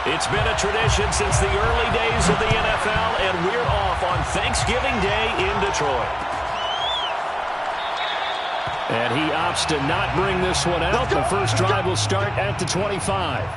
It's been a tradition since the early days of the NFL, and we're off on Thanksgiving Day in Detroit. And he opts to not bring this one out. The first drive will start at the 25.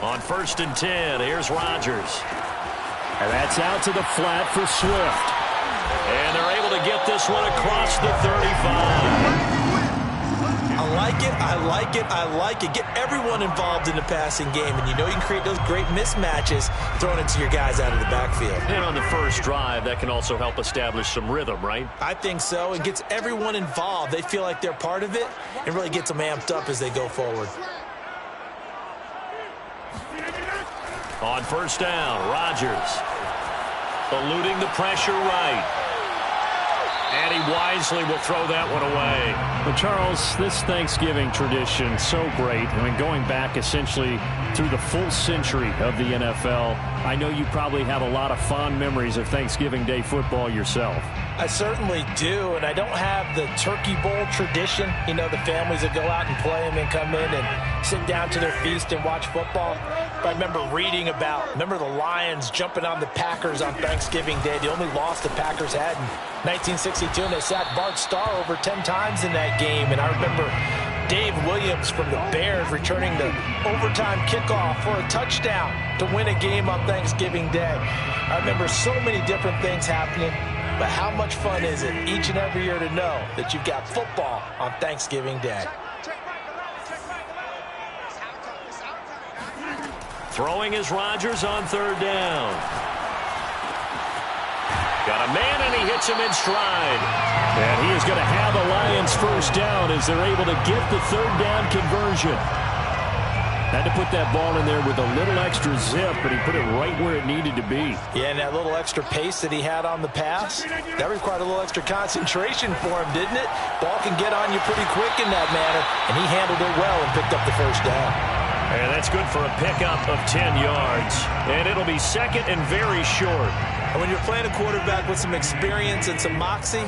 On 1st and 10, here's Rodgers. And that's out to the flat for Swift. And they're able to get this one across the 35. I like it, I like it, I like it. Get everyone involved in the passing game, and you know you can create those great mismatches throwing it to your guys out of the backfield. And on the first drive, that can also help establish some rhythm, right? I think so. It gets everyone involved. They feel like they're part of it and really gets them amped up as they go forward. On 1st down, Rodgers eluding the pressure right. And he wisely will throw that one away. Well, Charles, this Thanksgiving tradition, so great. I mean, going back essentially through the full century of the NFL, I know you probably have a lot of fond memories of Thanksgiving Day football yourself. I certainly do, and I don't have the Turkey Bowl tradition. You know, the families that go out and play and then come in and sit down to their feast and watch football. But I remember reading remember the Lions jumping on the Packers on Thanksgiving Day. The only loss the Packers had in 1962, and they sacked Bart Starr over 10 times in that game. And I remember Dave Williams from the Bears returning the overtime kickoff for a touchdown to win a game on Thanksgiving Day. I remember so many different things happening, but how much fun is it each and every year to know that you've got football on Thanksgiving Day? Throwing is Rodgers on 3rd down. Got a man, and he hits him in stride. And he is going to have a Lions first down as they're able to get the 3rd down conversion. Had to put that ball in there with a little extra zip, but he put it right where it needed to be. Yeah, and that little extra pace that he had on the pass, that required a little extra concentration for him, didn't it? Ball can get on you pretty quick in that manner, and he handled it well and picked up the first down. And that's good for a pickup of 10 yards. And it'll be 2nd and very short. And when you're playing a quarterback with some experience and some moxie,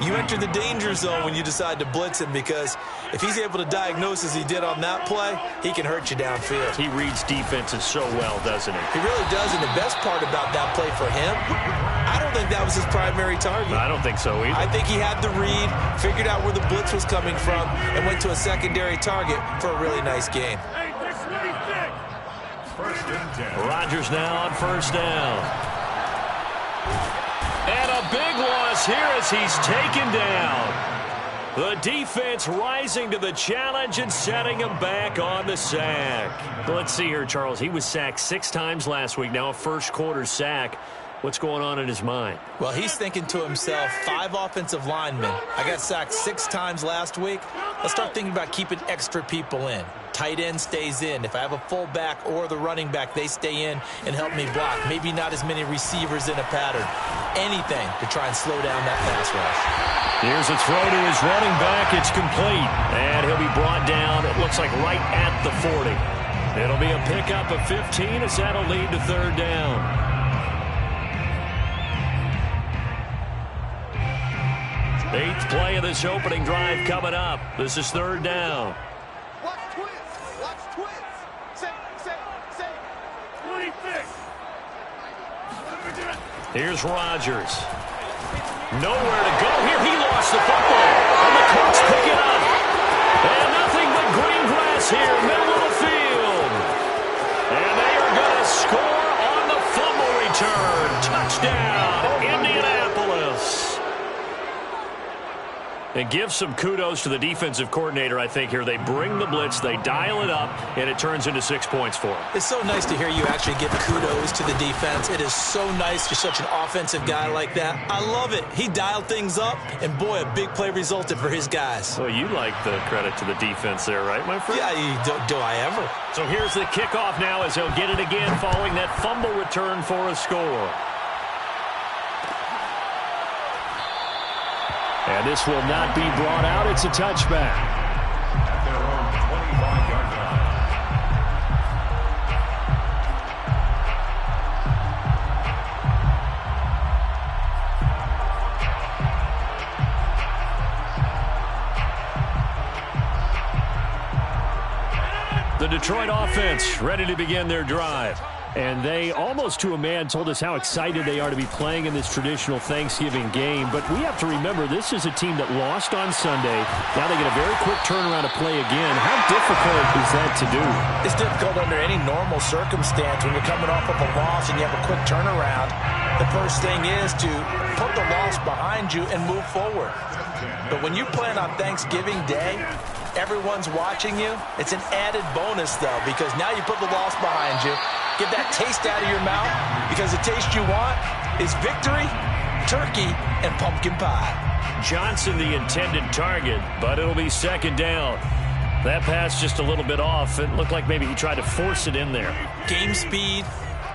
you enter the danger zone when you decide to blitz him, because if he's able to diagnose as he did on that play, he can hurt you downfield. He reads defenses so well, doesn't he? He really does, and the best part about that play for him, I don't think that was his primary target. I don't think so either. I think he had the read, figured out where the blitz was coming from, and went to a secondary target for a really nice gain. Rodgers now on 1st down. And a big loss here as he's taken down. The defense rising to the challenge and setting him back on the sack. Let's see here, Charles. He was sacked 6 times last week. Now a first-quarter sack. What's going on in his mind? Well, he's thinking to himself, 5 offensive linemen. I got sacked 6 times last week. Let's start thinking about keeping extra people in. Tight end stays in. If I have a fullback or the running back, they stay in and help me block. Maybe not as many receivers in a pattern. Anything to try and slow down that pass rush. Here's a throw to his running back. It's complete. And he'll be brought down, it looks like right at the 40. It'll be a pickup of 15 as that'll lead to 3rd down. Eighth play of this opening drive coming up. This is 3rd down. Watch twist. Watch twist. Say. 26. Here's Rodgers. Nowhere to go here. He lost the football. And the Colts pick it up. And nothing but green grass here, middle of the field. And they are going to score on the fumble return. Touchdown, Indianapolis. And give some kudos to the defensive coordinator, I think, here. They bring the blitz, they dial it up, and it turns into 6 points for them. It's so nice to hear you actually give kudos to the defense. It is so nice. You're such an offensive guy like that. I love it. He dialed things up, and boy, a big play resulted for his guys. Well, you like the credit to the defense there, right, my friend? Yeah, do I ever? So here's the kickoff now as he'll get it again following that fumble return for a score. And this will not be brought out. It's a touchback. At their own 25-yard line. The Detroit offense ready to begin their drive. And they, almost to a man, told us how excited they are to be playing in this traditional Thanksgiving game. But we have to remember, this is a team that lost on Sunday. Now they get a very quick turnaround to play again. How difficult is that to do? It's difficult under any normal circumstance when you're coming off of a loss and you have a quick turnaround. The first thing is to put the loss behind you and move forward. But when you play on Thanksgiving Day, everyone's watching you. It's an added bonus, though, because now you put the loss behind you. Get that taste out of your mouth, because the taste you want is victory, turkey, and pumpkin pie. Johnson the intended target, but it'll be second down. That pass just a little bit off. It looked like maybe he tried to force it in there. Game speed,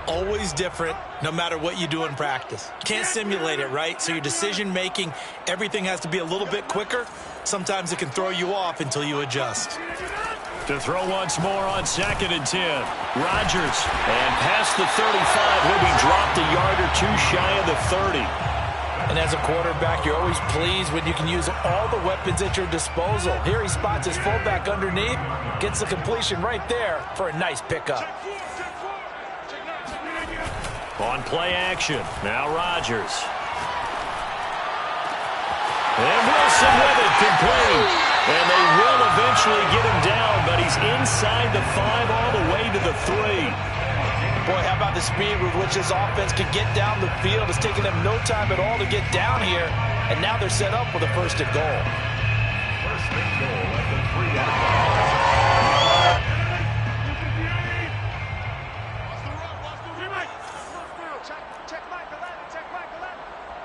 always different, no matter what you do in practice. Can't simulate it, right? So your decision-making, everything has to be a little bit quicker. Sometimes it can throw you off until you adjust. To throw once more on 2nd and 10. Rodgers, and past the 35, he'll be dropped a yard or two shy of the 30. And as a quarterback, you're always pleased when you can use all the weapons at your disposal. Here he spots his fullback underneath, gets the completion right there for a nice pickup. On play action, now Rodgers. And Wilson with it, complete. And they will eventually get him down, but he's inside the 5 all the way to the 3. Boy, how about the speed with which this offense could get down the field? It's taken them no time at all to get down here, and now they're set up with a 1st and goal. 1st and goal at the 3-yard line.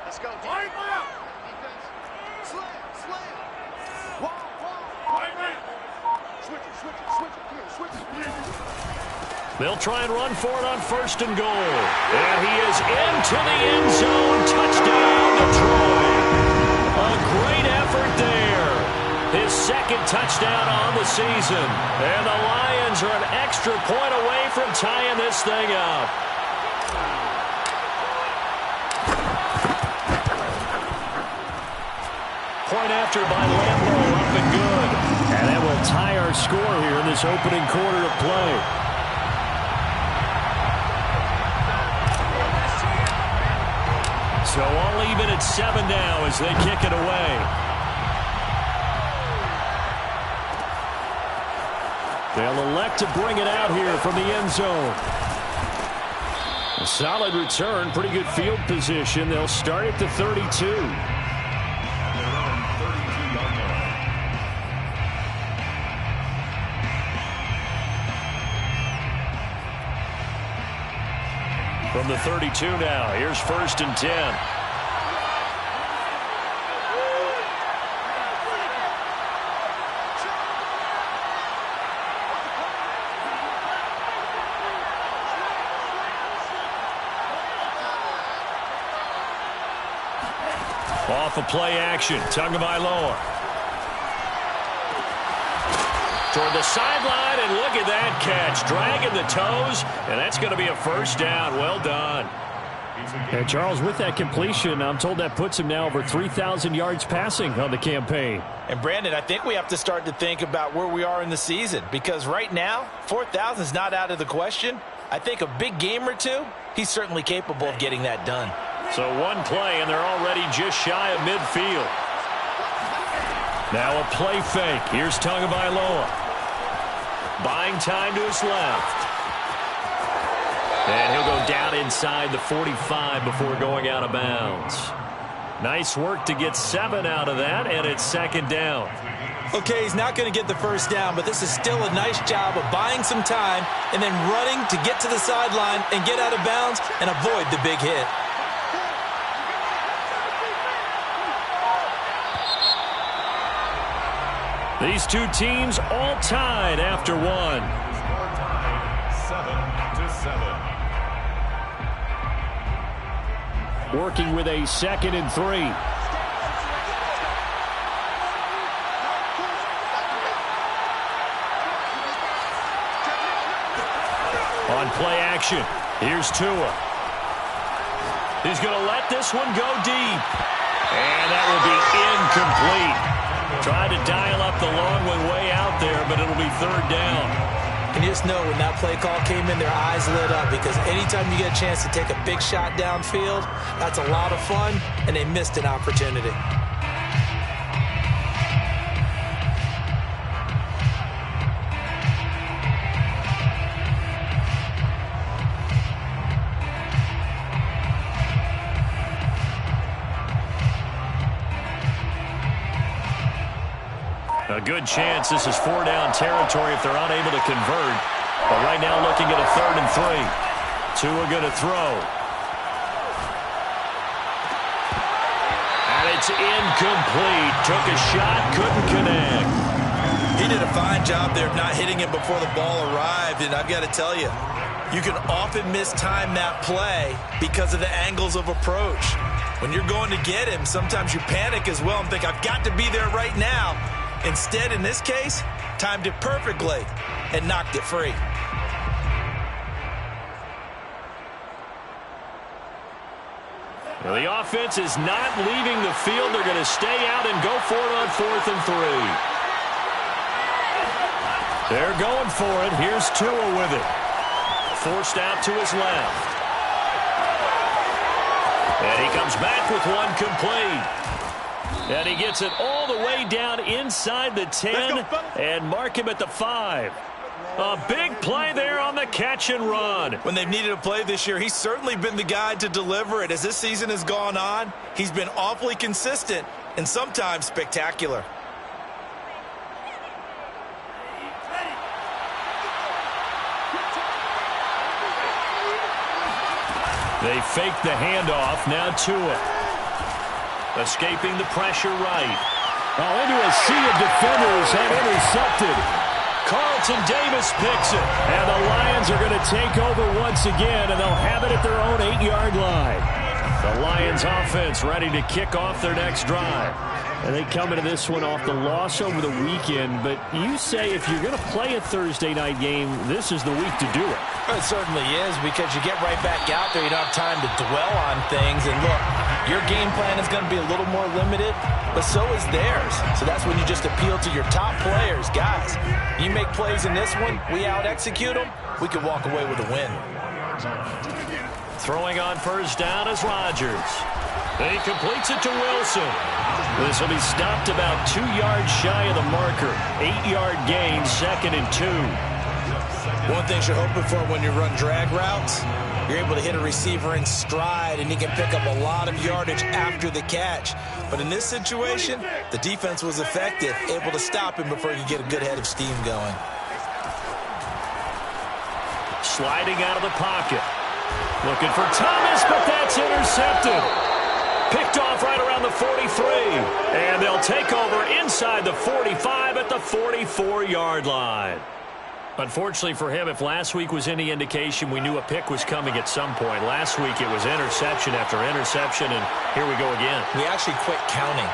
Let's go. Defense. Slam. Switch it. They'll try and run for it on 1st and goal. And he is into the end zone. Touchdown, Detroit. A great effort there. His 2nd touchdown on the season. And the Lions are an extra point away from tying this thing up. Point after by Lambo, up and good. And that will tie our score here in this opening quarter of play. So all even at 7 now as they kick it away. They'll elect to bring it out here from the end zone. A solid return, pretty good field position. They'll start at the 32. From the 32 now, here's 1st and 10. Off of play action, Tagovailoa. Toward the sideline, and look at that catch. Dragging the toes, and that's going to be a 1st down. Well done. And Charles, with that completion, I'm told that puts him now over 3,000 yards passing on the campaign. And Brandon, I think we have to start to think about where we are in the season, because right now, 4,000 is not out of the question. I think a big game or two, he's certainly capable of getting that done. So one play, and they're already just shy of midfield. Now a play fake. Here's Tagovailoa. Buying time to his left. And he'll go down inside the 45 before going out of bounds. Nice work to get 7 out of that, and it's second down. Okay, he's not going to get the first down, but this is still a nice job of buying some time and then running to get to the sideline and get out of bounds and avoid the big hit. These two teams all tied after one. 7-7. Working with a 2nd and 3. On play action, here's Tua. He's going to let this one go deep. And that will be incomplete. Tried to dial up the long one way out there, but it'll be third down. And you just know when that play call came in, their eyes lit up, because anytime you get a chance to take a big shot downfield, that's a lot of fun, and they missed an opportunity. A good chance this is 4-down territory if they're unable to convert. But right now looking at a 3rd and 3. Tua going to throw. And it's incomplete. Took a shot, couldn't connect. He did a fine job there of not hitting it before the ball arrived, and I've got to tell you, you can often mistime that play because of the angles of approach. When you're going to get him, sometimes you panic as well and think, I've got to be there right now. Instead, in this case, timed it perfectly and knocked it free. Well, the offense is not leaving the field. They're going to stay out and go for it on 4th and 3. They're going for it. Here's Tua with it. Forced out to his left. And he comes back with one complete. And he gets it all the way down inside the 10 and mark him at the 5. A big play there on the catch and run. When they've needed a play this year, he's certainly been the guy to deliver it. As this season has gone on, he's been awfully consistent and sometimes spectacular. They fake the handoff. Now Tua. Escaping the pressure right. Oh, into a sea of defenders and intercepted. Carlton Davis picks it. And the Lions are going to take over once again, and they'll have it at their own 8-yard line. The Lions offense ready to kick off their next drive. And they come into this one off the loss over the weekend, but you say if you're going to play a Thursday night game, this is the week to do it. It certainly is, because you get right back out there. You don't have time to dwell on things. And look, your game plan is going to be a little more limited, but so is theirs. So that's when you just appeal to your top players. Guys, you make plays in this one, we out-execute them, we can walk away with a win. Throwing on first down is Rodgers. He completes it to Wilson. This will be stopped about 2 yards shy of the marker. 8-yard gain, 2nd and 2. One thing you're hoping for when you run drag routes, you're able to hit a receiver in stride, and he can pick up a lot of yardage after the catch. But in this situation, the defense was effective, able to stop him before you get a good head of steam going. Sliding out of the pocket. Looking for Thomas, but that's intercepted. Picked off right around the 43. And they'll take over inside the 45 at the 44-yard line. Unfortunately for him, if last week was any indication, we knew a pick was coming at some point. Last week it was interception after interception, and here we go again. We actually quit counting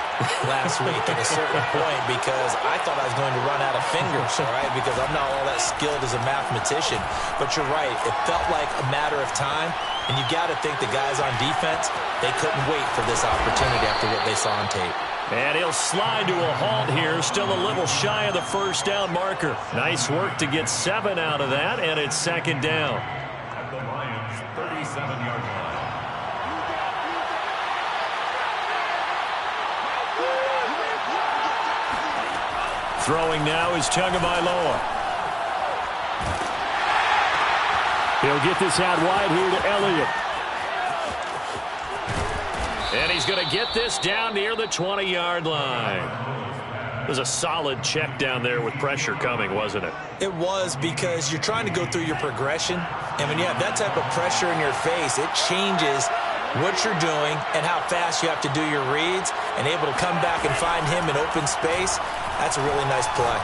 last week at a certain point because I thought I was going to run out of fingers, all right, because I'm not all that skilled as a mathematician. But you're right, it felt like a matter of time, and you got to think the guys on defense, they couldn't wait for this opportunity after what they saw on tape. And he'll slide to a halt here, still a little shy of the first down marker. Nice work to get 7 out of that, and it's 2nd down. At the Lions' 37-yard line. Throwing now is Tagovailoa. He'll get this out wide here to Elliott. And he's going to get this down near the 20-yard line. It was a solid check down there with pressure coming, wasn't it? It was, because you're trying to go through your progression. And when you have that type of pressure in your face, it changes what you're doing and how fast you have to do your reads, and able to come back and find him in open space. That's a really nice play.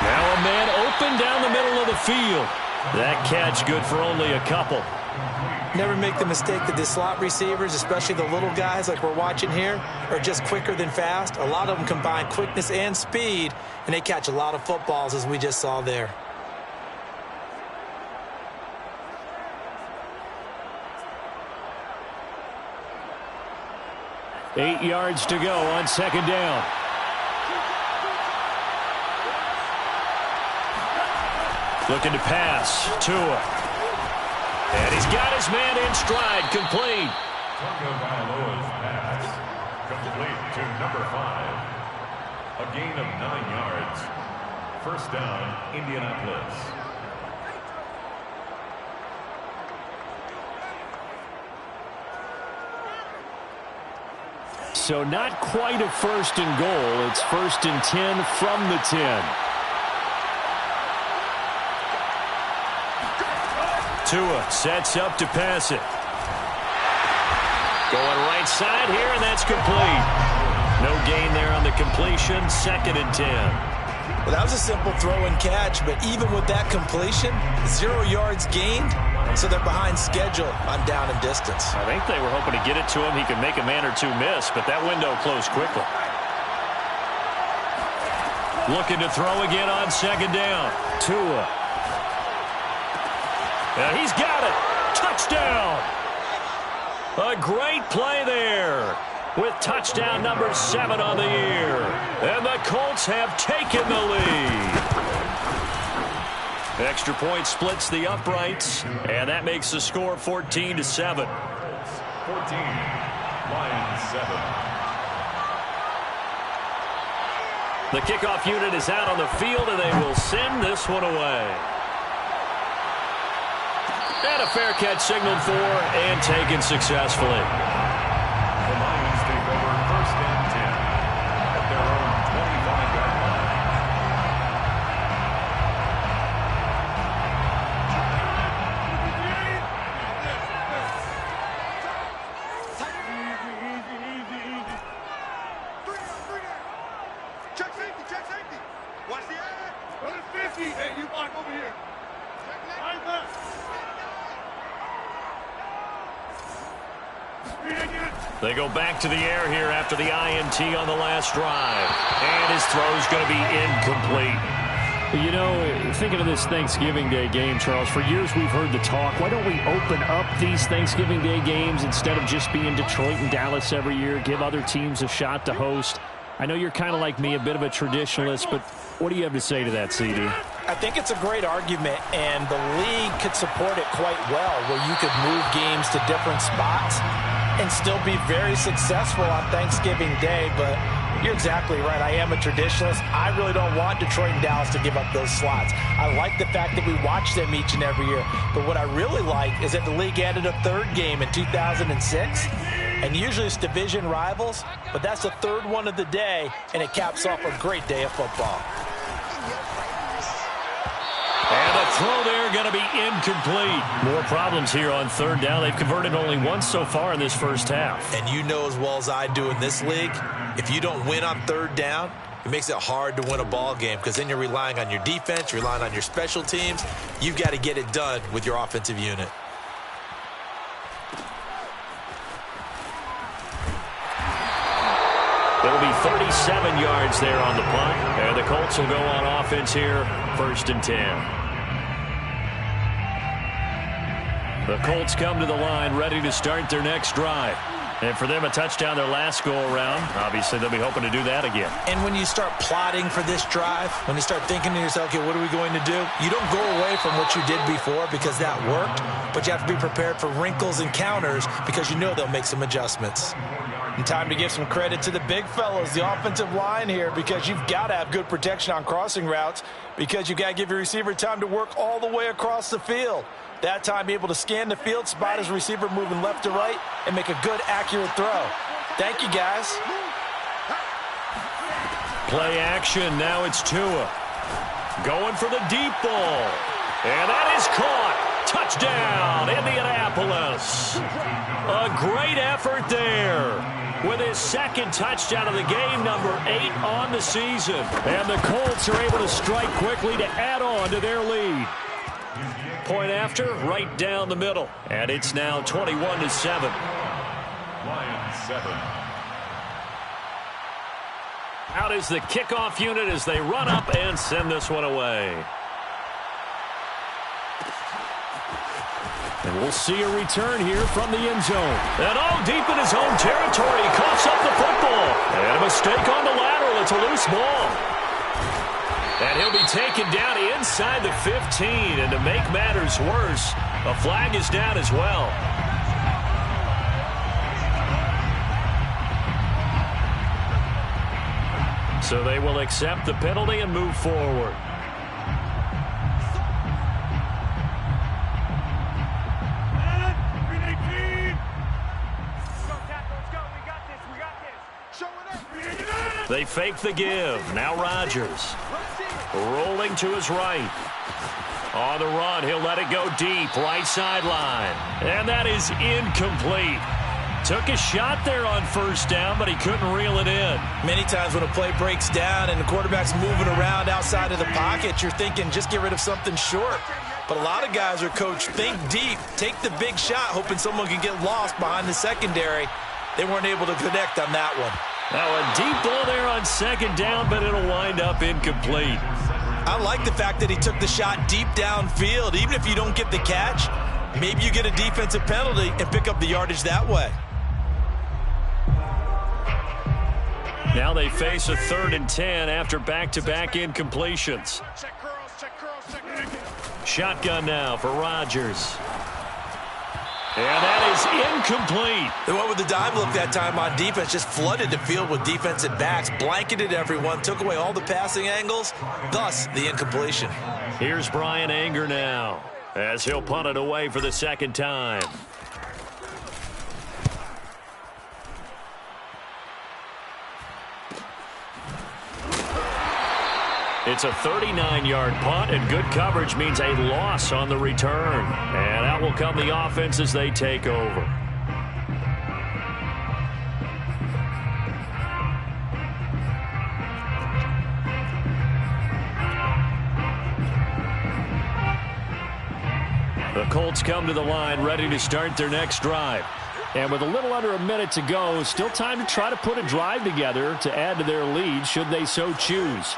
Now a man open down the middle of the field. That catch good for only a couple. Never make the mistake that the slot receivers, especially the little guys like we're watching here, are just quicker than fast. A lot of them combine quickness and speed, and they catch a lot of footballs, as we just saw there. Eight yards to go on second down. Looking to pass. Tua. And he's got his man in stride, complete. Tagovailoa's pass, complete to number 5. A gain of 9 yards. First down, Indianapolis. So not quite a first and goal. It's first and 10 from the 10. Tua sets up to pass it. Going right side here, and that's complete. No gain there on the completion. Second and 10. Well, that was a simple throw and catch, but even with that completion, 0 yards gained, so they're behind schedule on down and distance. I think they were hoping to get it to him. He could make a man or two miss, but that window closed quickly. Looking to throw again on second down. Tua. And he's got it. Touchdown. A great play there with touchdown number 7 on the year. And the Colts have taken the lead. Extra point splits the uprights, and that makes the score 14-7. 14, Lions 7. The kickoff unit is out on the field, and they will send this one away. And a fair catch signaled for and taken successfully. The Lions take over first and 10 at their own 25-yard line. Check safety, check safety. Watch the eye. Run 50. Hey, you block over here. Check left. They go back to the air here after the INT on the last drive. And his throw's going to be incomplete. You know, thinking of this Thanksgiving Day game, Charles, for years we've heard the talk, why don't we open up these Thanksgiving Day games instead of just being Detroit and Dallas every year, give other teams a shot to host? I know you're kind of like me, a bit of a traditionalist, but what do you have to say to that, CD? I think it's a great argument, and the league could support it quite well, where you could move games to different spots and still be very successful on Thanksgiving Day. But you're exactly right. I am a traditionalist. I really don't want Detroit and Dallas to give up those slots. I like the fact that we watch them each and every year. But what I really like is that the league added a third game in 2006. And usually it's division rivals, but that's the third one of the day, and it caps off a great day of football. And the throw there going to be incomplete. More problems here on third down. They've converted only once so far in this first half. And you know as well as I do in this league, if you don't win on third down, it makes it hard to win a ball game, because then you're relying on your defense, you're relying on your special teams. You've got to get it done with your offensive unit. It'll be 37 yards there on the punt. And the Colts will go on offense here, first and 10. The Colts come to the line ready to start their next drive. And for them, a touchdown their last go-around. Obviously, they'll be hoping to do that again. And when you start plotting for this drive, when you start thinking to yourself, okay, what are we going to do? You don't go away from what you did before because that worked, but you have to be prepared for wrinkles and counters because you know they'll make some adjustments. And time to give some credit to the big fellows, the offensive line here, because you've got to have good protection on crossing routes because you've got to give your receiver time to work all the way across the field. That time, be able to scan the field, spot his receiver moving left to right, and make a good, accurate throw. Thank you, guys. Play action. Now it's Tua. Going for the deep ball. And that is caught. Touchdown, Indianapolis. A great effort there. With his second touchdown of the game, number 8 on the season. And the Colts are able to strike quickly to add on to their lead. Point after, right down the middle. And it's now 21-7. Lions 7. Out is the kickoff unit as they run up and send this one away. And we'll see a return here from the end zone. And all deep in his own territory. He coughs up the football. And a mistake on the lateral. It's a loose ball. And he'll be taken down inside the 15. And to make matters worse, a flag is down as well. So they will accept the penalty and move forward. They fake the give. Now Rodgers. Rolling to his right. On the run, he'll let it go deep. Right sideline. And that is incomplete. Took a shot there on first down, but he couldn't reel it in. Many times when a play breaks down and the quarterback's moving around outside of the pocket, you're thinking just get rid of something short. But a lot of guys are coached, think deep, take the big shot, hoping someone can get lost behind the secondary. They weren't able to connect on that one. Now a deep ball there on second down, but it'll wind up incomplete. I like the fact that he took the shot deep downfield. Even if you don't get the catch, maybe you get a defensive penalty and pick up the yardage that way. Now they face a 3rd and 10 after back-to-back incompletions. Shotgun now for Rodgers. And that is incomplete. They went with the dive look that time on defense, just flooded the field with defensive backs, blanketed everyone, took away all the passing angles, thus the incompletion. Here's Brian Anger now as he'll punt it away for the second time. It's a 39-yard punt, and good coverage means a loss on the return. And out will come the offense as they take over. The Colts come to the line ready to start their next drive. And with a little under a minute to go, still time to try to put a drive together to add to their lead should they so choose.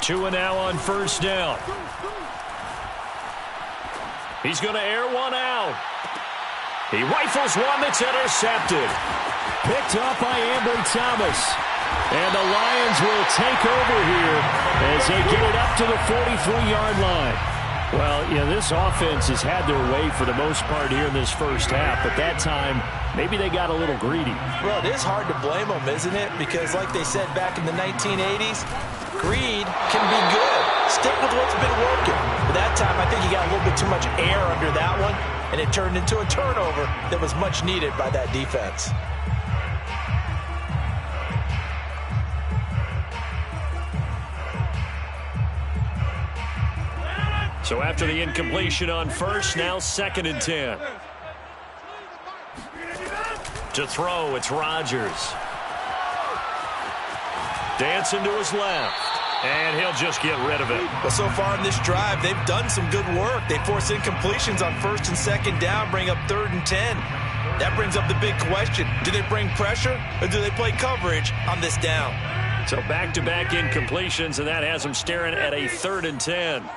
Tua now on first down. He's going to air one out. He rifles one that's intercepted. Picked up by Ambry Thomas. And the Lions will take over here as they get it up to the 43-yard line. Well, you know, this offense has had their way for the most part here in this first half, but that time, maybe they got a little greedy. Well, it is hard to blame them, isn't it? Because like they said back in the 1980s, greed can be good. Stick with what's been working. But that time, I think he got a little bit too much air under that one, and it turned into a turnover that was much needed by that defense. So after the incompletion on first, now 2nd and 10. To throw, it's Rodgers. Dancing to his left. And he'll just get rid of it. Well, so far in this drive, they've done some good work. They force incompletions on 1st and 2nd down, bring up 3rd and 10. That brings up the big question. Do they bring pressure or do they play coverage on this down? So back-to-back incompletions, and that has them staring at a 3rd and 10.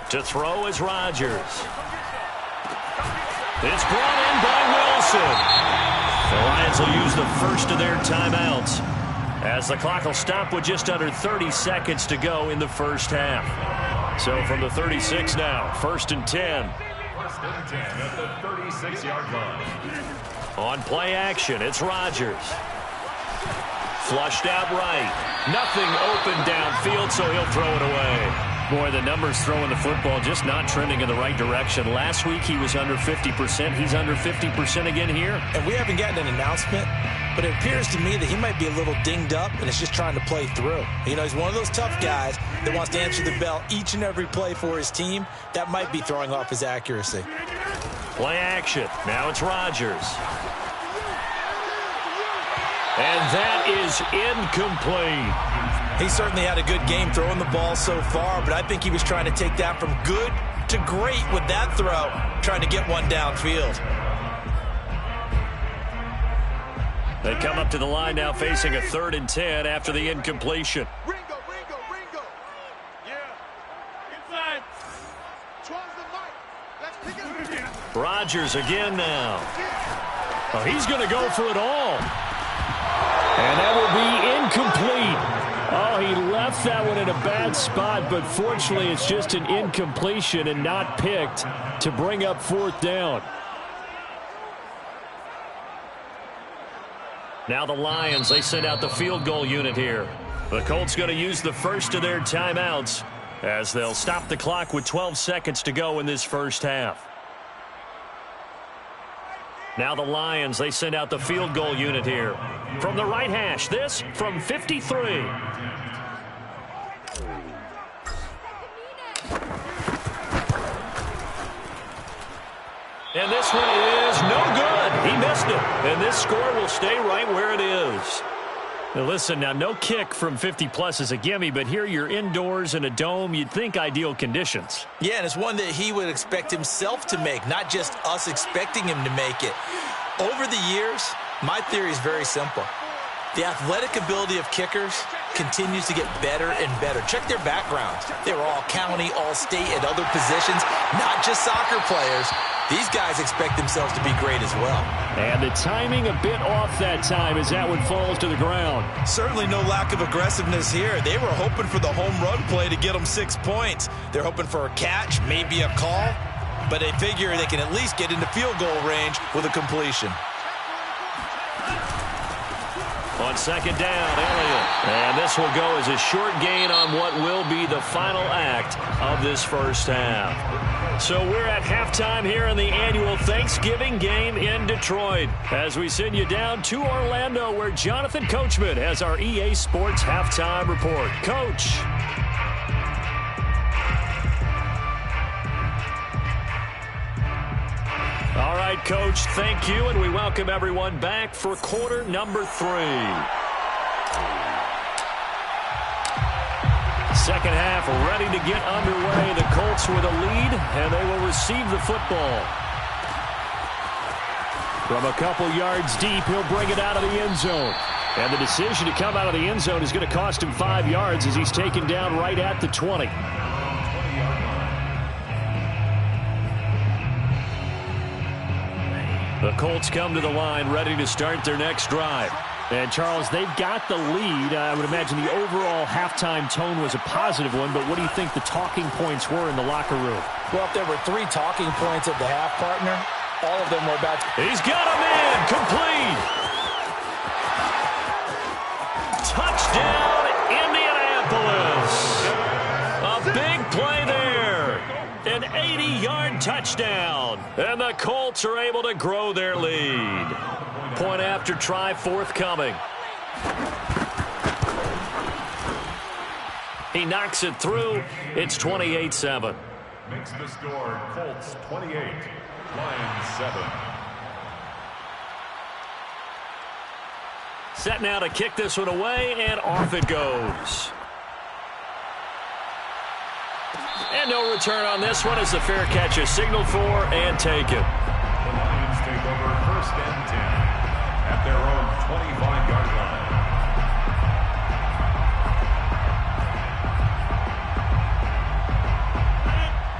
To throw is Rodgers. It's brought in by Wilson. The Lions will use the first of their timeouts. as the clock will stop with just under 30 seconds to go in the first half. So from the 36 now, 1st and 10. 1st and 10 at the 36-yard line. On play action, it's Rodgers. Flushed out right. Nothing open downfield, so he'll throw it away. Boy, the numbers throwing the football just not trending in the right direction. Last week he was under 50%. He's under 50% again here. And we haven't gotten an announcement, but it appears to me that he might be a little dinged up and is just trying to play through. You know, he's one of those tough guys that wants to answer the bell each and every play for his team. That might be throwing off his accuracy. Play action. Now it's Rodgers. And that is incomplete. He certainly had a good game throwing the ball so far, but I think he was trying to take that from good to great with that throw, trying to get one downfield. They come up to the line now facing a 3rd and 10 after the incompletion. Ringo. Yeah. Inside. Towards the mic. Let's pick it up. Rodgers again now. Oh, he's going to go for it all. And that will be incomplete. Oh, he left that one in a bad spot, but fortunately it's just an incompletion and not picked to bring up 4th down. Now the Lions, they send out the field goal unit here. The Colts going to use the first of their timeouts as they'll stop the clock with 12 seconds to go in this first half. Now the Lions, they send out the field goal unit here. From the right hash, this from 53. And this one is no good. He missed it. And this score will stay right where it is. Now listen, now no kick from 50-plus is a gimme, but here you're indoors in a dome. You'd think ideal conditions. Yeah, and it's one that he would expect himself to make, not just us expecting him to make it. Over the years, my theory is very simple. The athletic ability of kickers continues to get better and better. Check their backgrounds. They were all county, all state, at other positions, not just soccer players. These guys expect themselves to be great as well. And the timing a bit off that time as that one falls to the ground. Certainly no lack of aggressiveness here. They were hoping for the home run play to get them 6 points. They're hoping for a catch, maybe a call, but they figure they can at least get into field goal range with a completion. On 2nd down, Elliott. And this will go as a short gain on what will be the final act of this first half. So we're at halftime here in the annual Thanksgiving game in Detroit as we send you down to Orlando where Jonathan Coachman has our EA Sports halftime report. Coach. All right, Coach, thank you, and we welcome everyone back for quarter number 3. Second half ready to get underway. The Colts with a lead, and they will receive the football. From a couple yards deep, he'll bring it out of the end zone. And the decision to come out of the end zone is going to cost him 5 yards as he's taken down right at the 20. The Colts come to the line ready to start their next drive. And, Charles, they've got the lead. I would imagine the overall halftime tone was a positive one, but what do you think the talking points were in the locker room? Well, if there were 3 talking points at the half, partner, all of them were about... He's got him in! Complete! Touchdown, Indianapolis! A big play there! An 80-yard touchdown! And the Colts are able to grow their lead. Point after try forthcoming. He knocks it through. It's 28-7. Makes the score Colts 28, Lions 7. Set now to kick this one away, and off it goes. And no return on this one as the fair catch is signaled for and taken. The Lions take over 1st and 10 at their own 25-yard line.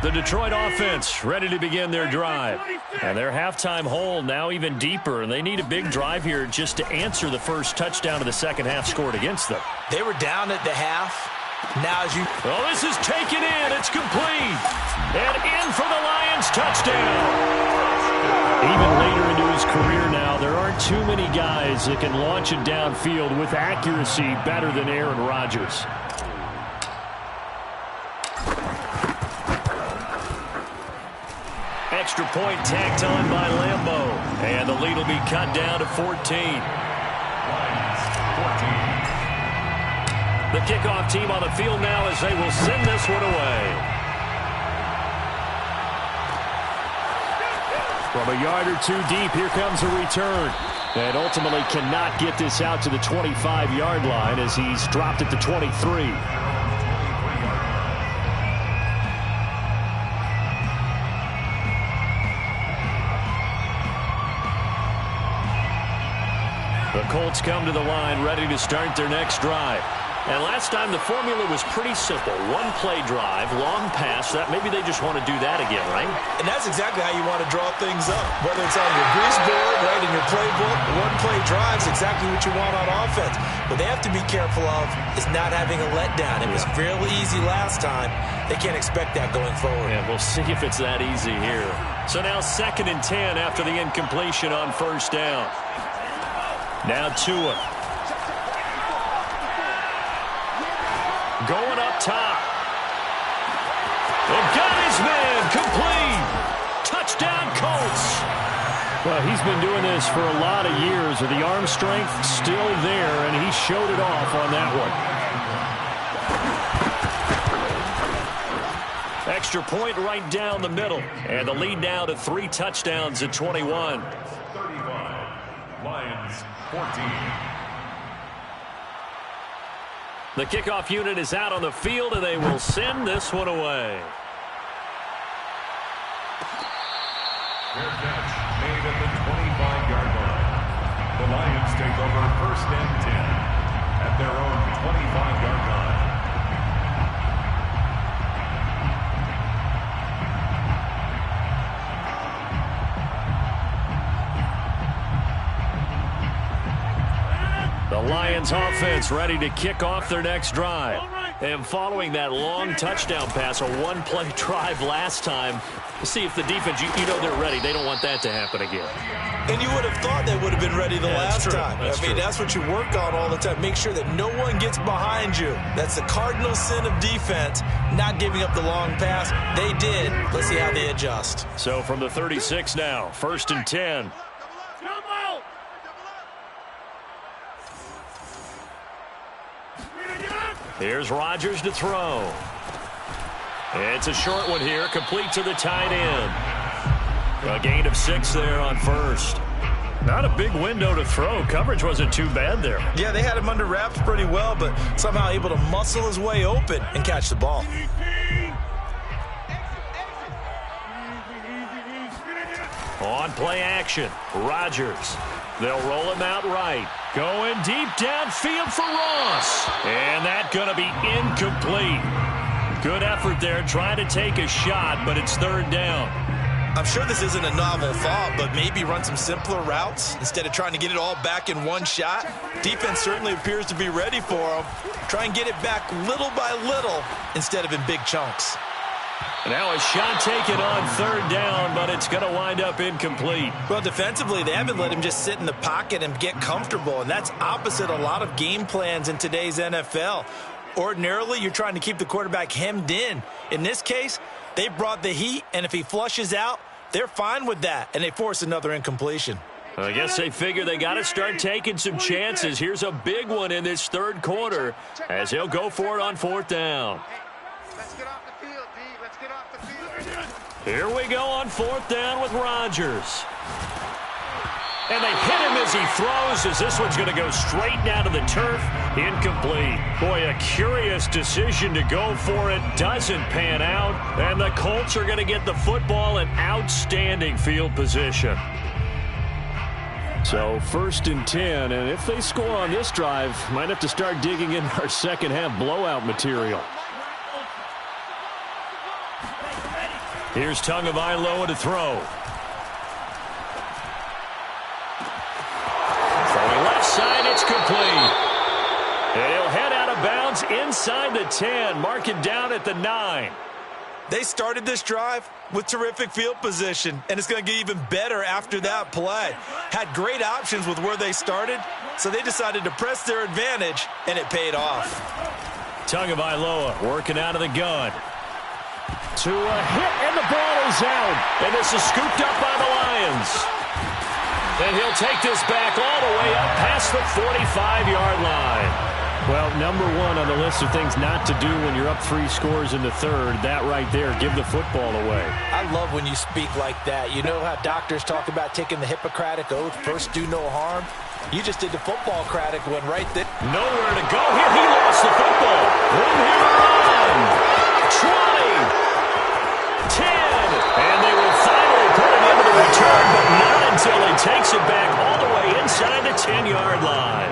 The Detroit offense ready to begin their drive. And their halftime hole now even deeper, and they need a big drive here just to answer the first touchdown of the second half scored against them. They were down at the half. Now as you... Oh, this is taken in. It's complete. And in for the Lions touchdown. Even later into his career now, there aren't too many guys that can launch it downfield with accuracy better than Aaron Rodgers. Extra point tacked on by Lambeau. And the lead will be cut down to 14. Lions, 14. The kickoff team on the field now as they will send this one away. From a yard or two deep, here comes a return. And ultimately cannot get this out to the 25-yard line as he's dropped at the 23. The Colts come to the line ready to start their next drive. And last time the formula was pretty simple. One play drive, long pass. That maybe they just want to do that again, right? And that's exactly how you want to draw things up. Whether it's on your grease board, right, in your playbook, one play drive is exactly what you want on offense. What they have to be careful of is not having a letdown. It was fairly easy last time. They can't expect that going forward. And we'll see if it's that easy here. So now 2nd and 10 after the incompletion on first down. Now Tua. Going up top. And got his man complete. Touchdown Colts. Well, he's been doing this for a lot of years with the arm strength still there, and he showed it off on that one. Extra point right down the middle. And the lead now to 3 touchdowns at 21. 35. Lions, 14. The kickoff unit is out on the field, and they will send this one away. Fair catch made at the 25-yard line. The Lions take over 1st and 10 at their own 25-yard line. The Lions offense ready to kick off their next drive. And following that long touchdown pass, a one-play drive last time, see if the defense, you know they're ready. They don't want that to happen again. And you would have thought they would have been ready the last time. That's what you work on all the time. Make sure that no one gets behind you. That's the cardinal sin of defense, not giving up the long pass. They did. Let's see how they adjust. So from the 36 now, 1st and 10. Here's Rodgers to throw. It's a short one here, complete to the tight end. A gain of 6 there on first. Not a big window to throw. Coverage wasn't too bad there. Yeah, they had him under wraps pretty well, but somehow able to muscle his way open and catch the ball. On play action, Rodgers. They'll roll him out right. Going deep downfield for Ross. And that's going to be incomplete. Good effort there trying to take a shot, but it's 3rd down. I'm sure this isn't a novel thought, but maybe run some simpler routes instead of trying to get it all back in one shot. Defense certainly appears to be ready for him. Try and get it back little by little instead of in big chunks. Now a shot taken on 3rd down, but it's going to wind up incomplete. Well, defensively, they haven't let him just sit in the pocket and get comfortable, and that's opposite a lot of game plans in today's NFL. Ordinarily, you're trying to keep the quarterback hemmed in. In this case, they brought the heat, and if he flushes out, they're fine with that, and they force another incompletion. I guess they figure they got to start taking some chances. Here's a big one in this 3rd quarter as he'll go for it on 4th down. Let's get off the field, D. Let's get off the field. Here we go on 4th down with Rodgers. And they hit him as he throws, as this one's going to go straight down to the turf. Incomplete. Boy, a curious decision to go for it. Doesn't pan out. And the Colts are going to get the football in outstanding field position. So 1st and 10, and if they score on this drive, might have to start digging in our second half blowout material. Here's Tagovailoa to throw. Throwing left side, it's complete. And he'll head out of bounds inside the 10. Mark it down at the 9. They started this drive with terrific field position, and it's going to get even better after that play. Had great options with where they started, so they decided to press their advantage, and it paid off. Tagovailoa working out of the gun. To a hit, and the ball is out. And this is scooped up by the Lions. And he'll take this back all the way up past the 45-yard line. Well, number one on the list of things not to do when you're up 3 scores in the third, that right there, give the football away. I love when you speak like that. You know how doctors talk about taking the Hippocratic Oath, first do no harm? You just did the football-cratic one right there. Nowhere to go here. He lost the football. Room here to run. 20. 10. And they will finally put it into the return, but not until he takes it back all the way inside the 10-yard line.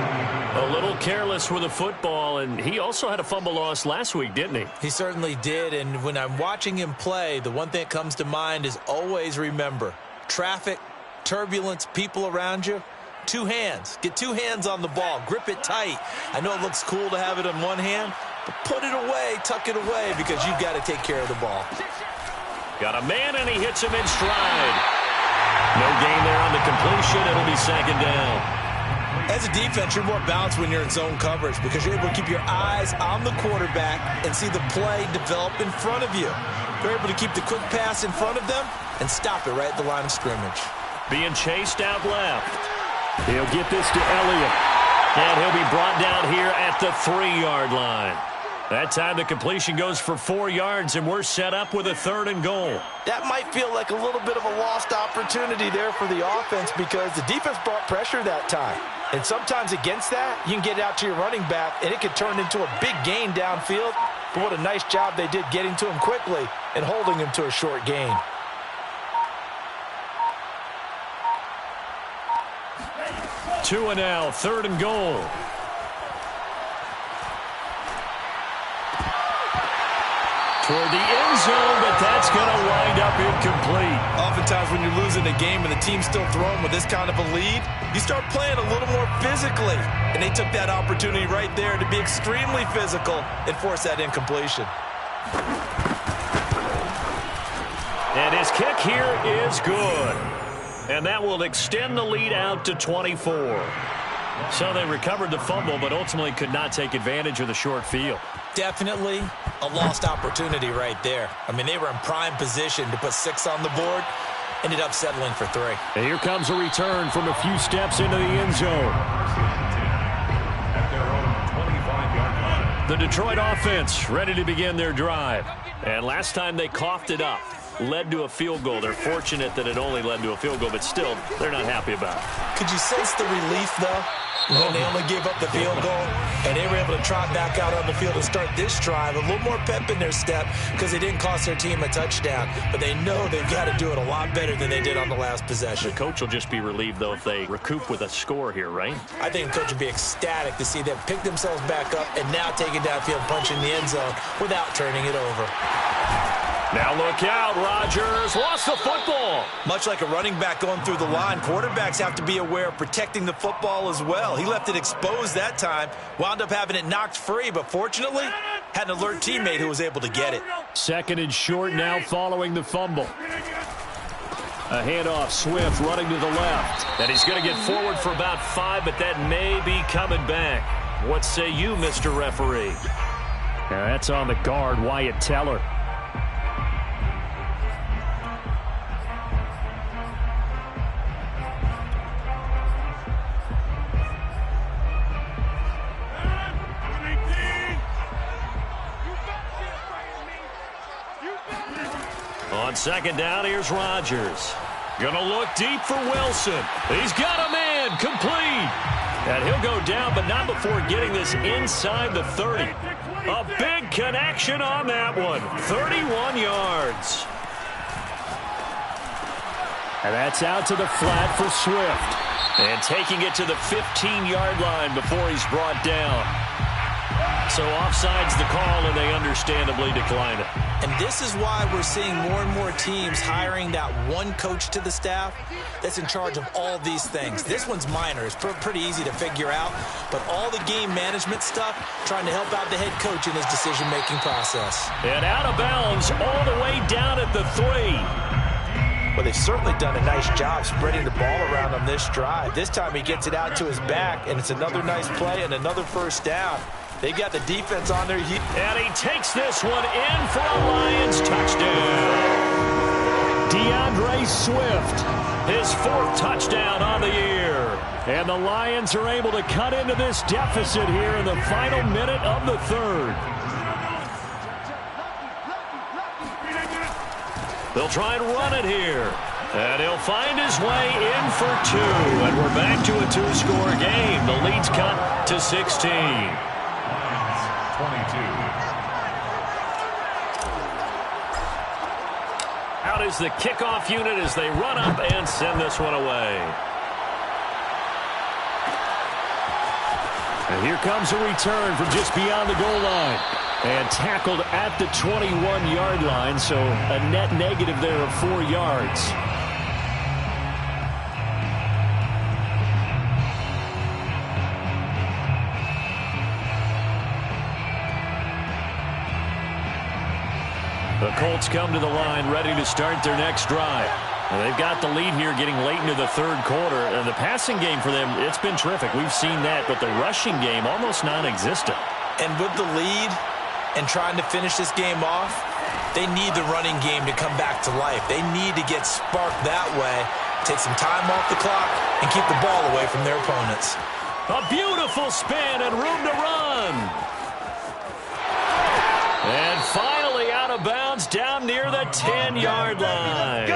A little careless with the football, and he also had a fumble loss last week, didn't he? He certainly did, and when I'm watching him play, the one thing that comes to mind is always remember, traffic, turbulence, people around you, 2 hands. Get 2 hands on the ball. Grip it tight. I know it looks cool to have it in one hand, but put it away, tuck it away, because you've got to take care of the ball. Got a man, and he hits him in stride. No gain there on the completion. It'll be 2nd down. As a defense, you're more balanced when you're in zone coverage because you're able to keep your eyes on the quarterback and see the play develop in front of you. You're able to keep the quick pass in front of them and stop it right at the line of scrimmage. Being chased out left. He'll get this to Elliott. And he'll be brought down here at the 3-yard line. That time the completion goes for 4 yards, and we're set up with a 3rd and goal. That might feel like a little bit of a lost opportunity there for the offense because the defense brought pressure that time. And sometimes against that, you can get out to your running back, and it could turn into a big gain downfield. But what a nice job they did getting to him quickly and holding him to a short gain. 2 and now, 3rd and goal. Toward the end zone, but that's going to wind up incomplete. Oftentimes when you're losing a game and the team's still throwing with this kind of a lead, you start playing a little more physically. And they took that opportunity right there to be extremely physical and force that incompletion. And his kick here is good. And that will extend the lead out to 24. So they recovered the fumble, but ultimately could not take advantage of the short field. Definitely a lost opportunity right there. I mean, they were in prime position to put 6 on the board. Ended up settling for 3. And here comes a return from a few steps into the end zone. At their own 25-yard line. The Detroit offense ready to begin their drive. And last time they coughed it up, led to a field goal. They're fortunate that it only led to a field goal, but still, they're not happy about it. Could you sense the relief, though, when they only gave up the field goal and they were able to trot back out on the field and start this drive? A little more pep in their step because they didn't cost their team a touchdown, but they know they've got to do it a lot better than they did on the last possession. The coach will just be relieved, though, if they recoup with a score here, right? I think the coach would be ecstatic to see them pick themselves back up and now take it downfield, punching the end zone without turning it over. Now look out, Rodgers lost the football. Much like a running back going through the line, quarterbacks have to be aware of protecting the football as well. He left it exposed that time, wound up having it knocked free, but fortunately had an alert teammate who was able to get it. 2nd and short now following the fumble. A handoff, Swift running to the left. And he's going to get forward for about 5, but that may be coming back. What say you, Mr. Referee? Now that's on the guard, Wyatt Teller. On 2nd down, here's Rodgers. Gonna look deep for Wilson. He's got a man, complete. And he'll go down, but not before getting this inside the 30. A big connection on that one. 31 yards. And that's out to the flat for Swift. And taking it to the 15-yard line before he's brought down. So offside's the call, and they understandably decline it. And this is why we're seeing more and more teams hiring that one coach to the staff that's in charge of all these things. This one's minor. It's pretty easy to figure out. But all the game management stuff, trying to help out the head coach in his decision-making process. And out of bounds all the way down at the 3. Well, they've certainly done a nice job spreading the ball around on this drive. This time he gets it out to his back, and it's another nice play and another first down. They got the defense on their heels. And he takes this one in for a Lions touchdown. DeAndre Swift, his 4th touchdown on the year. And the Lions are able to cut into this deficit here in the final minute of the 3rd. They'll try and run it here. And he'll find his way in for 2. And we're back to a 2-score game. The lead's cut to 16. 22. Out is the kickoff unit as they run up and send this one away. And here comes a return from just beyond the goal line. And tackled at the 21-yard line, so a net negative there of 4 yards. The Colts come to the line ready to start their next drive. And they've got the lead here getting late into the 3rd quarter. And the passing game for them, it's been terrific. We've seen that, but the rushing game almost non-existent. And with the lead and trying to finish this game off, they need the running game to come back to life. They need to get sparked that way, take some time off the clock, and keep the ball away from their opponents. A beautiful spin and room to run. And finally out of bounds down near the 10-yard line.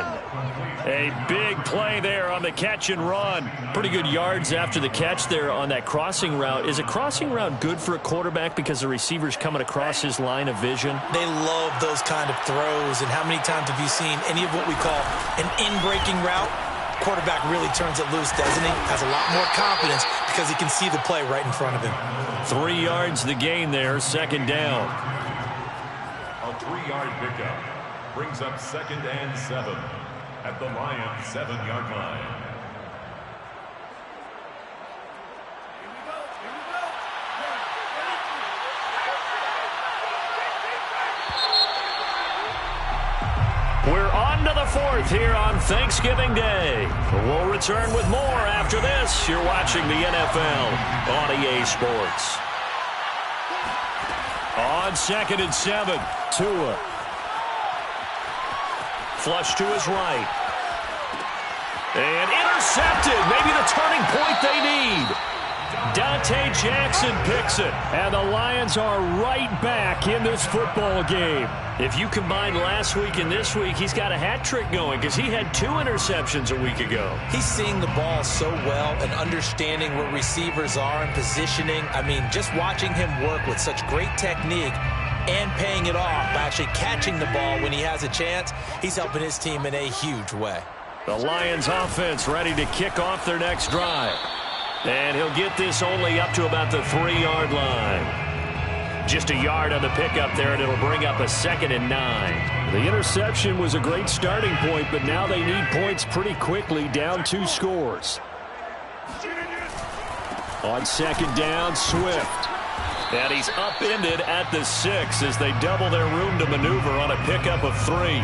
A big play there on the catch and run. Pretty good yards after the catch there on that crossing route. Is a crossing route good for a quarterback because the receiver's coming across his line of vision? They love those kind of throws. And how many times have you seen any of what we call an in-breaking route? Quarterback really turns it loose, doesn't he? Has a lot more confidence because he can see the play right in front of him. 3 yards the gain there, 2nd down. A 3-yard pickup brings up 2nd and 7 at the Lions' 7-yard line. We're on to the 4th here on Thanksgiving Day. We'll return with more after this. You're watching the NFL on EA Sports. On 2nd and 7, Tua. Flush to his right. And intercepted. Maybe the turning point they need. Dante Jackson picks it. And the Lions are right back in this football game. If you combine last week and this week, he's got a hat trick going because he had 2 interceptions a week ago. He's seeing the ball so well and understanding where receivers are and positioning. I mean, just watching him work with such great technique and paying it off by actually catching the ball when he has a chance, he's helping his team in a huge way. The Lions offense ready to kick off their next drive. And he'll get this only up to about the 3-yard line. Just a yard on the pickup there, and it'll bring up a 2nd and 9. The interception was a great starting point, but now they need points pretty quickly, down 2 scores. On 2nd down, Swift. And he's upended at the 6 as they double their room to maneuver on a pickup of 3.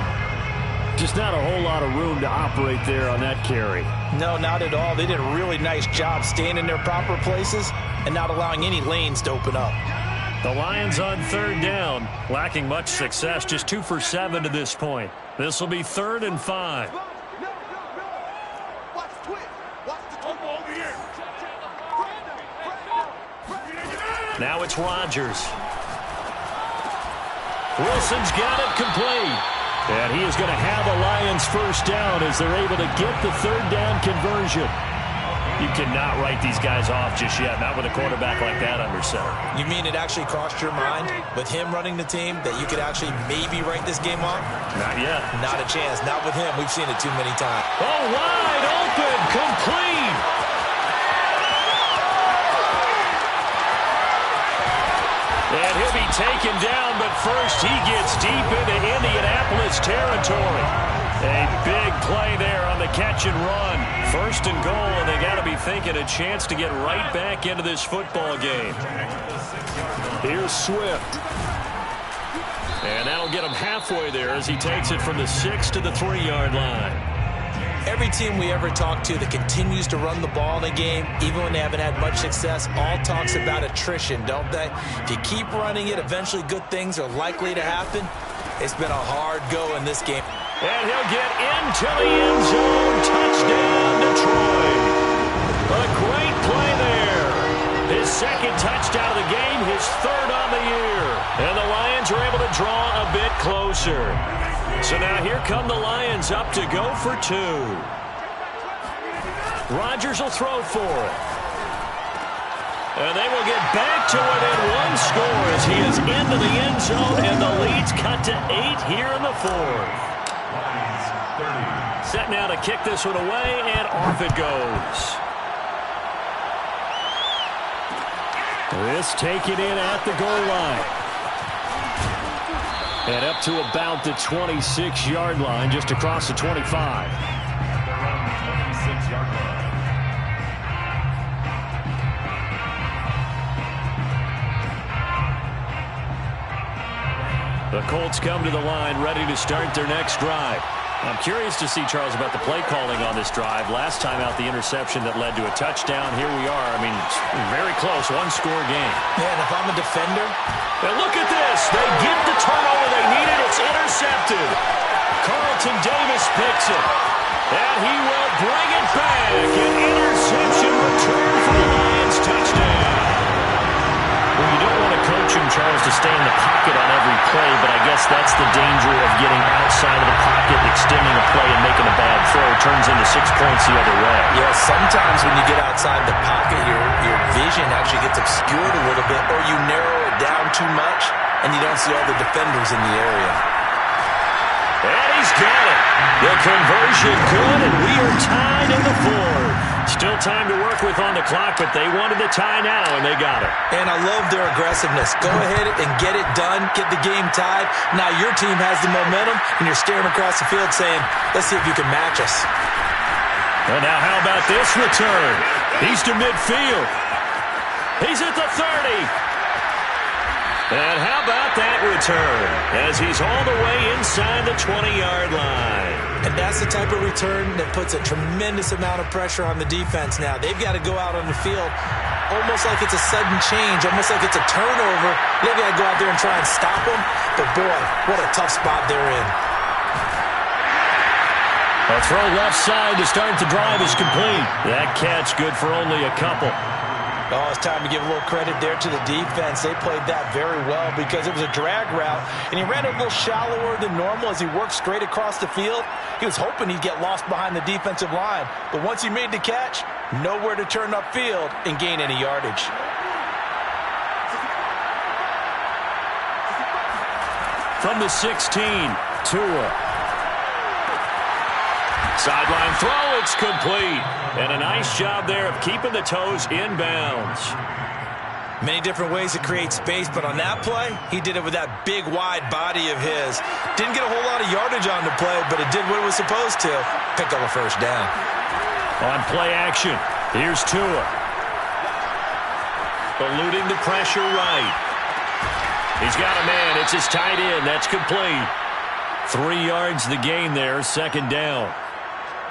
Just not a whole lot of room to operate there on that carry. No, not at all. They did a really nice job staying in their proper places and not allowing any lanes to open up. The Lions on 3rd down, lacking much success, just 2 for 7 to this point. This will be 3rd and 5. Now it's Rodgers. Wilson's got it complete. And he is going to have a Lions first down as they're able to get the 3rd down conversion. You cannot write these guys off just yet, not with a quarterback like that under center. You mean it actually crossed your mind with him running the team that you could actually maybe write this game off? Not yet. Not a chance. Not with him. We've seen it too many times. Oh, wide open, complete. taken down, but first he gets deep into Indianapolis territory. A big play there on the catch and run. First and goal, and they got to be thinking a chance to get right back into this football game. Here's Swift. And that'll get him halfway there as he takes it from the 6 to the 3-yard line. Every team we ever talk to that continues to run the ball in a game, even when they haven't had much success, all talks about attrition, don't they? If you keep running it, eventually good things are likely to happen. It's been a hard go in this game. And he'll get into the end zone. Touchdown, Detroit. A great play there. His second touchdown of the game, his third on the year. And the Lions are able to draw a bit closer. So now here come the Lions up to go for 2. Rodgers will throw for it. And they will get back to within 1 score as he is into the end zone, and the lead's cut to 8 here in the 4th. Set now to kick this one away, and off it goes. This taken in at the goal line. And up to about the 26-yard line, just across the 25. Around 26-yard line. The Colts come to the line ready to start their next drive. I'm curious to see, Charles, about the play calling on this drive. Last time out, the interception that led to a touchdown. Here we are. I mean, it's very close, 1-score game. Man, if I'm a defender. And look at this. They get the turnover they needed. It's intercepted. Carlton Davis picks it. And he will bring it back. An interception return for the Lions. Touchdown. Well, you don't want to coach him, Charles, to stay in the pocket on every play, but I guess that's the danger of getting outside of the pocket, extending a play, and making a bad throw. Turns into 6 points the other way. Yeah, sometimes when you get outside the pocket, your vision actually gets obscured a little bit, or you narrow it down too much, and you don't see all the defenders in the area. And he's got it. The conversion good, and we are tied in the 4th. Still time to work with on the clock, but they wanted the tie now, and they got it. And I love their aggressiveness. Go ahead and get it done, get the game tied. Now your team has the momentum, and you're staring across the field saying, let's see if you can match us. And now how about this return? He's to midfield. He's at the 30. And how about that return as he's all the way inside the 20-yard line. And that's the type of return that puts a tremendous amount of pressure on the defense now. They've got to go out on the field almost like it's a sudden change, almost like it's a turnover. They've got to go out there and try and stop them. But, boy, what a tough spot they're in. A throw left side to start the drive is complete. That catch good for only a couple. Oh, it's time to give a little credit there to the defense. They played that very well because it was a drag route, and he ran it a little shallower than normal as he worked straight across the field. He was hoping he'd get lost behind the defensive line, but once he made the catch, nowhere to turn upfield and gain any yardage. From the 16, Tua. Sideline throw, it's complete. And a nice job there of keeping the toes inbounds. Many different ways to create space, but on that play, he did it with that big, wide body of his. Didn't get a whole lot of yardage on the play, but it did what it was supposed to. Pick up a first down. On play action, here's Tua. Eluding the pressure right. He's got a man. It's his tight end. That's complete. 3 yards the gain there, second down.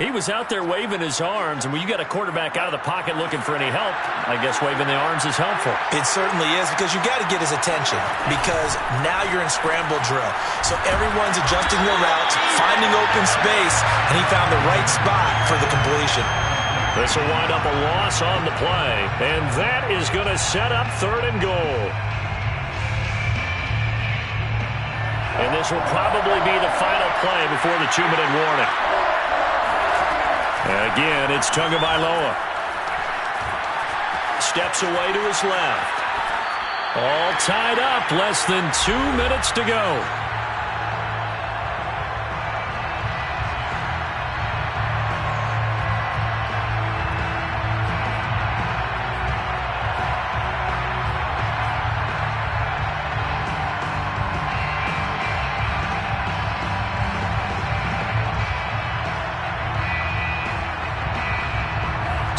He was out there waving his arms, and when you got a quarterback out of the pocket looking for any help, I guess waving the arms is helpful. It certainly is, because you got to get his attention, because now you're in scramble drill. So everyone's adjusting their routes, finding open space, and he found the right spot for the completion. This will wind up a loss on the play, and that is going to set up 3rd and goal. And this will probably be the final play before the 2-minute warning. Again, it's Tagovailoa. Steps away to his left. All tied up, less than 2 minutes to go.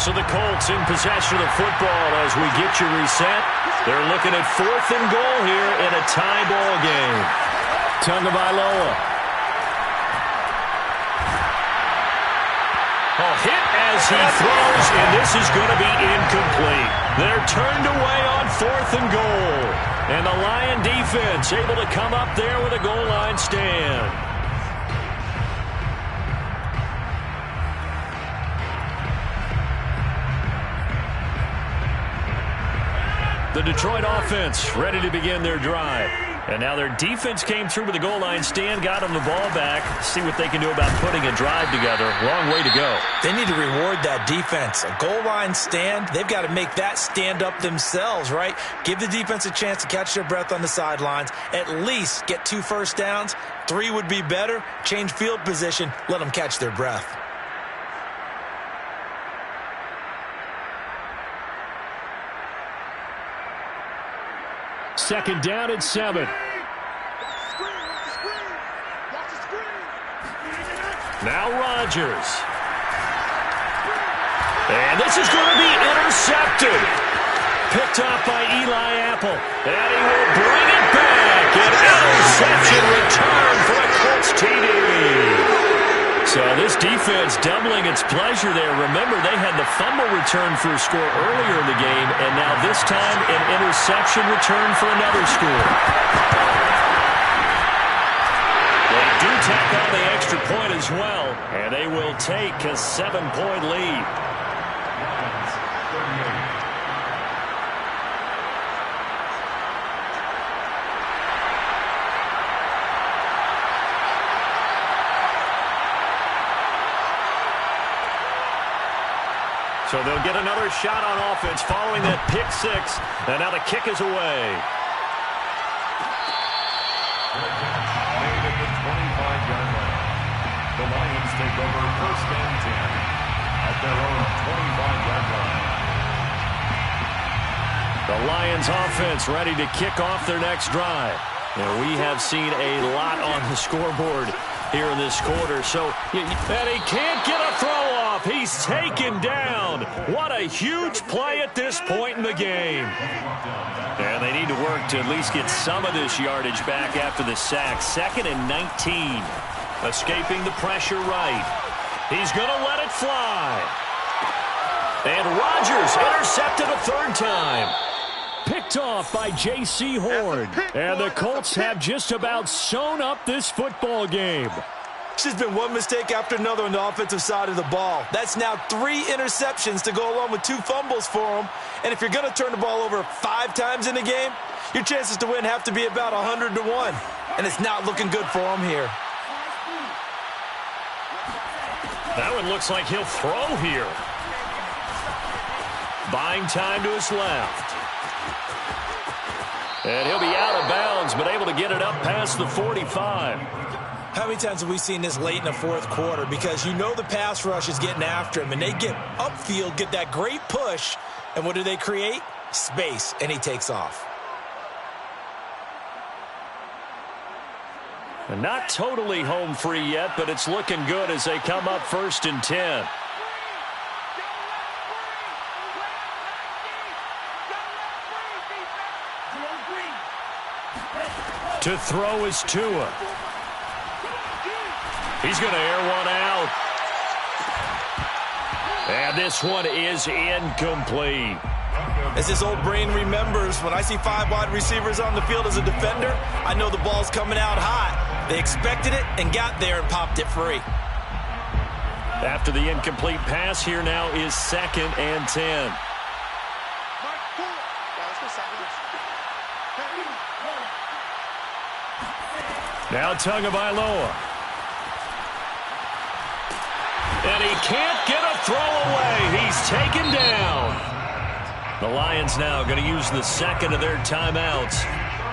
So the Colts in possession of the football as we get you reset. They're looking at 4th and goal here in a tie ball game. Tagovailoa. A hit as he throws, and this is going to be incomplete. They're turned away on 4th and goal. And the Lion defense able to come up there with a goal line stand. The Detroit offense ready to begin their drive. And now their defense came through with the goal line stand, got them the ball back. See what they can do about putting a drive together. Long way to go. They need to reward that defense. A goal line stand, they've got to make that stand up themselves, right? Give the defense a chance to catch their breath on the sidelines. At least get 2 first downs. 3 would be better. Change field position. Let them catch their breath. Second down and 7. Now Rodgers. And this is going to be intercepted. Picked off by Eli Apple. And he will bring it back. An interception return for a Colts TD. So this defense doubling its pleasure there. Remember, they had the fumble return for a score earlier in the game, and now this time an interception return for another score. They do tack on the extra point as well, and they will take a 7-point lead. So they'll get another shot on offense following that pick 6. And now the kick is away. Made at the 25-yard line. The Lions take over 1st and 10 at their own 25-yard line. The Lions offense ready to kick off their next drive. And we have seen a lot on the scoreboard here in this quarter. And he can't get a throw off. He's taken down. What a huge play at this point in the game. And they need to work to at least get some of this yardage back after the sack. 2nd and 19. Escaping the pressure right. He's going to let it fly. And Rodgers intercepted a 3rd time. Picked off by J.C. Horn. And the Colts have just about sewn up this football game. It's just been one mistake after another on the offensive side of the ball. That's now 3 interceptions to go along with 2 fumbles for them. And if you're going to turn the ball over 5 times in the game, your chances to win have to be about 100 to 1. And it's not looking good for them here. That one looks like he'll throw here. Buying time to his left. And he'll be out of bounds, but able to get it up past the 45. How many times have we seen this late in the 4th quarter? Because you know the pass rush is getting after him, and they get upfield, get that great push, and what do they create? Space, and he takes off. And not totally home free yet, but it's looking good as they come up 1st and 10. To throw is Tua. He's going to air one out. And this one is incomplete. As this old brain remembers, when I see 5 wide receivers on the field as a defender, I know the ball's coming out hot. They expected it and got there and popped it free. After the incomplete pass, here now is 2nd and 10. Now Tagovailoa. And he can't get a throw away. He's taken down. The Lions now going to use the 2nd of their timeouts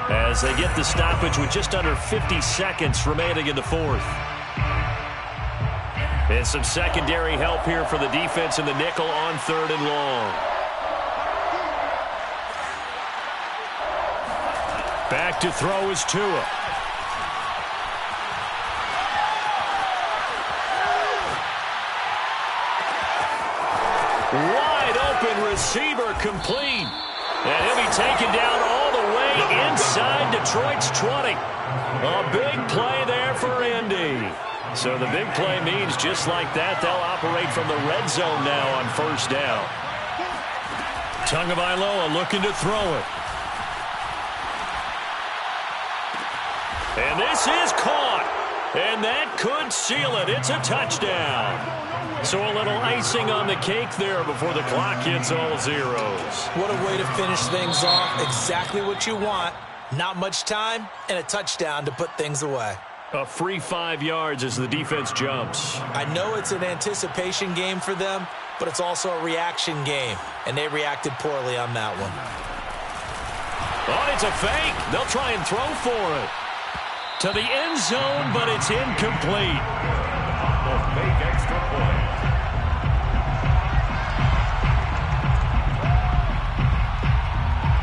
as they get the stoppage with just under 50 seconds remaining in the 4th. And some secondary help here for the defense in the nickel on 3rd and long. Back to throw is Tua. Wide open receiver complete. And he'll be taken down all the way inside Detroit's 20. A big play there for Indy. So the big play means just like that, they'll operate from the red zone now on first down. Tagovailoa looking to throw it. And this is caught. And that could seal it. It's a touchdown. So a little icing on the cake there before the clock hits all zeros. What a way to finish things off. Exactly what you want. Not much time and a touchdown to put things away. A free 5 yards as the defense jumps. I know it's an anticipation game for them, but it's also a reaction game, and they reacted poorly on that one. Oh, it's a fake. They'll try and throw for it. To the end zone, but it's incomplete. The fake extra point.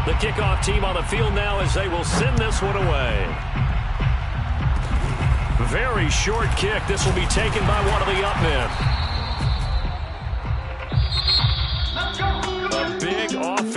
The kickoff team on the field now as they will send this one away. Very short kick. This will be taken by one of the up men.